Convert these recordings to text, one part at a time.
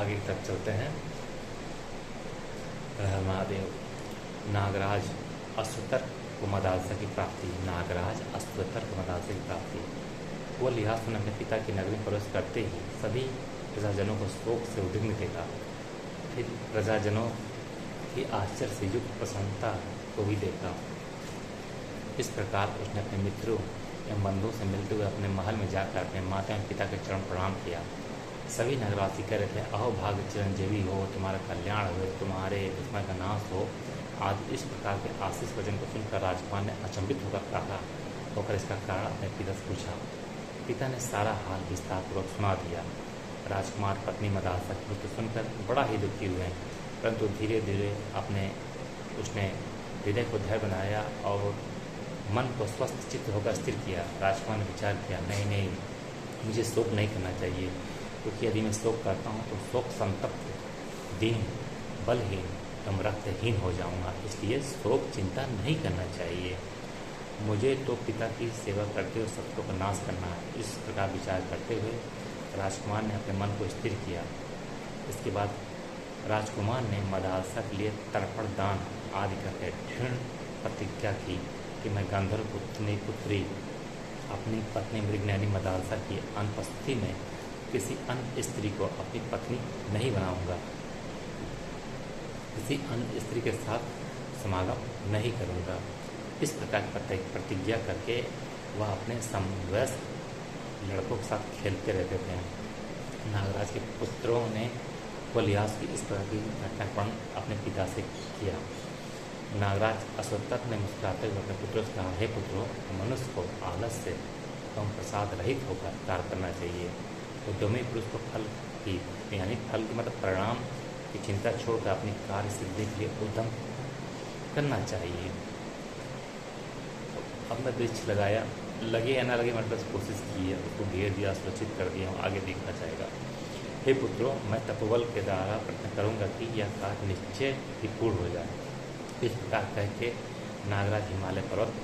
आगे की तरफ चलते हैं। महादेव। नागराज अश्वतर को मदालसा की प्राप्ति। नागराज अश्वतर को मदालसा की प्राप्ति। वह लिहासन अपने पिता की नगरी में प्रवेश करते ही सभी प्रजाजनों को शोक से उद्विग्न देखा। फिर प्रजाजनों की आश्चर्य से युक्त प्रसन्नता को भी देखा। इस प्रकार उसने अपने मित्रों एवं बंधुओं से मिलते हुए अपने महल में जाकर अपने माता एवं पिता के चरण प्रणाम किया। सभी नगरवासी कह रहे थे, अहो भाग्य चिरंजीवी हो, तुम्हारा कल्याण हो, तुम्हारे दुश्मन का नाश हो। आज इस प्रकार के आशीष वचन को सुनकर राजकुमार ने अचंभित होकर इसका कारण अपने पिता से पूछा। पिता ने सारा हाल विस्तारपूर्वक सुना दिया। राजकुमार पत्नी मदालसा की मृत्यु सुनकर बड़ा ही दुखी हुए, परंतु धीरे धीरे उसने हृदय को धैर्य बनाया और मन को स्वस्थ चित्त होकर स्थिर किया। राजकुमार ने विचार किया, नहीं, मुझे शोक नहीं करना चाहिए, क्योंकि यदि मैं शोक करता हूँ तो शोक संतप्त, दीन, बलहीन एवं रक्तहीन हो जाऊँगा। इसलिए शोक चिंता नहीं करना चाहिए। मुझे तो पिता की सेवा करते हुए शत्रुओं का नाश करना है। इस प्रकार विचार करते हुए राजकुमार ने अपने मन को स्थिर किया। इसके बाद राजकुमार ने मदालसा के लिए तर्पण दान आदि करके दृढ़ प्रतिज्ञा की कि मैं गंधर्व पुत्री अपनी पत्नी मृगनयनी मदालसा की अनुपस्थिति में किसी अन्य स्त्री को अपनी पत्नी नहीं बनाऊंगा, किसी अन्य स्त्री के साथ समागम नहीं करूंगा। इस प्रकार प्रतिज्ञा करके वह अपने समवयस्क लड़कों के साथ खेलते रहते थे। नागराज के पुत्रों ने लिहाज की इस तरह की घटनाक्रम अपने पिता से किया। नागराज अश्वत्थ ने मुस्कुराते हुए अपने पुत्रों से कहा, हे पुत्रों, मनुष्य को आलस्य एवं प्रसाद रहित होकर कार्य करना चाहिए। उद्यमी पुरुष को फल की यानी फल की मतलब परिणाम की चिंता छोड़कर अपनी कार्य सिद्धि के लिए उद्यम करना चाहिए। अब मैं वृक्ष लगाया, लगे या ना लगे, मैंने बस कोशिश की है, उसको घेर दिया, सुरक्षित कर दिया, आगे देखना चाहेगा। हे पुत्रों, मैं तपोबल के द्वारा प्रयत्न करूंगा कि यह कार्य निश्चय ही पूर्ण हो जाए। इस प्रकार कह के नागराज हिमालय पर्वत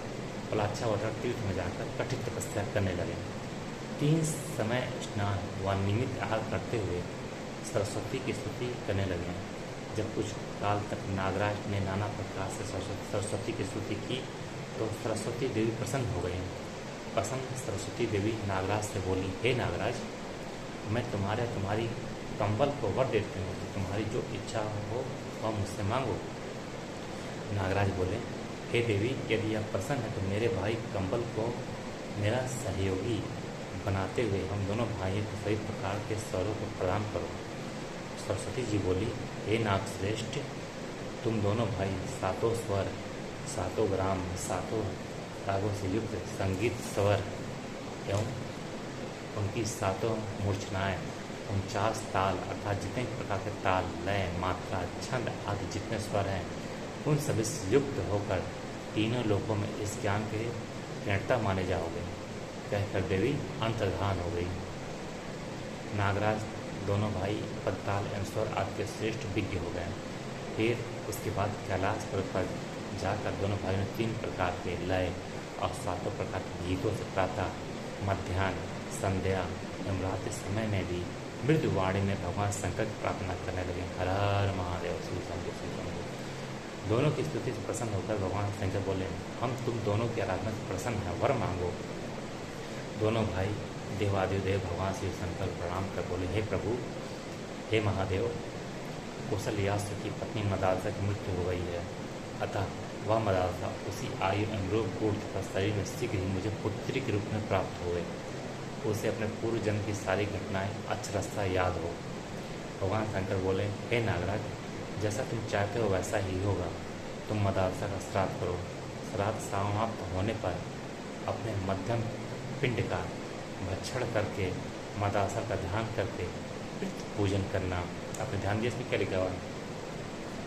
पलाच्छावटर तीर्थ में जाकर कठिन तपस्या करने लगे। 3 समय स्नान व नियमित आहार करते हुए सरस्वती की स्तुति करने लगे। जब कुछ काल तक नागराज ने नाना प्रकार से सरस्वती की स्तुति की तो सरस्वती देवी प्रसन्न हो गई। प्रसन्न सरस्वती देवी नागराज से बोली, हे नागराज, मैं तुम्हारी कंबल को वर देती हूँ, तो तुम्हारी जो इच्छा हो वह मुझसे मांगो। नागराज बोले, हे देवी, यदि आप प्रसन्न है तो मेरे भाई कंबल को मेरा सहयोगी बनाते हुए हम दोनों भाइयों को सभी प्रकार के स्वरों को प्रदान करो। सरस्वती जी बोली, हे नागश्रेष्ठ, तुम दोनों भाई 7 स्वर, 7 ग्राम, 7 रागों से युक्त संगीत स्वर एवं उनकी 7 मूर्छनाएँ, 49 ताल अर्थात जितने प्रकार के ताल, लय, मात्रा, छंद आदि जितने स्वर हैं उन सभी से युक्त होकर तीनों लोकों में इस ज्ञान के प्रणेता माने जाओगे। कहकर देवी अंतर्धान हो गई। नागराज दोनों भाई पदताल एवं स्वर आदि के श्रेष्ठ विज्ञ हो गए। फिर उसके बाद कैलाश पर्वत पर जाकर दोनों भाइयों ने 3 प्रकार के लय और 7 प्रकार के गीतों से प्रातः, मध्याह्न, संध्या एवं रात के समय में भी मृदुवाणी में भगवान शंकर की प्रार्थना करने लगे। हर हर महादेव, श्री शंभु, श्री शंभु। दोनों की स्तुति से प्रसन्न होकर भगवान शंकर बोले, हम तुम दोनों की आराधना से प्रसन्न हैं, वर मांगो। दोनों भाई देवादिदेव भगवान श्री शंकर प्रणाम कर बोले, हे प्रभु, हे महादेव, कौशल्यास्त्र की पत्नी मदालसा की मृत्यु हो गई है, अतः वह मदालसा उसी आयु एवं रूप गुण तथा शरीर में शीघ्र ही मुझे पुत्री के रूप में प्राप्त हुए। उसे अपने पूर्व जन्म की सारी घटनाएं अक्षरशः याद हो। भगवान शंकर बोले, हे नागराज, जैसा तुम चाहते हो वैसा ही होगा। तुम मदालसा का श्राद्ध करो। श्राद्ध समाप्त होने पर अपने मध्यम पिंड का भक्षण करके मदालसा का ध्यान करके पितृ पूजन करना। आपने ध्यान दिया इसमें क्या लिखा हुआ?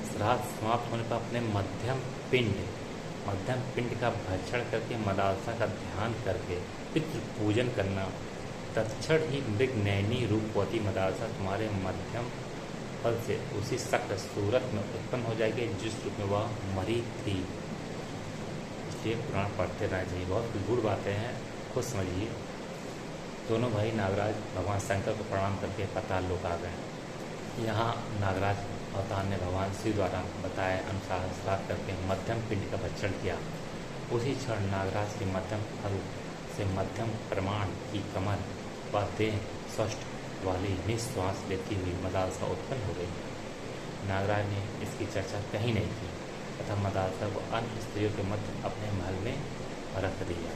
श्राद्ध समाप्त होने पर अपने मध्यम पिंड का भक्षण करके मदालसा का ध्यान करके पितृ पूजन करना। तत्क्षण ही मृगनयनी रूपवती मदालसा तुम्हारे मध्यम फल से उसी शक्ल सूरत में उत्पन्न हो जाएगी जिस रूप में वह मरी थी। इसलिए पुराण पढ़ते रहना चाहिए। बहुत गूढ़ बातें हैं, खुद समझिए। दोनों भाई नागराज भगवान शंकर को प्रणाम करके पाताल लोक आ गए। यहाँ नागराज अवतार ने भगवान शिव द्वारा बताए अनुसार श्राद्ध करके मध्यम पिंड का भक्षण किया। उसी क्षण नागराज के मध्यम फल से मध्यम प्रमाण की कमर व देह स्वस्थ वाली निश्वास लेती हुई मदालसा उत्पन्न हो गई। नागराज ने इसकी चर्चा कहीं नहीं की तथा मदालसा को अन्य स्त्रियों के मध्य अपने महल में रख दिया।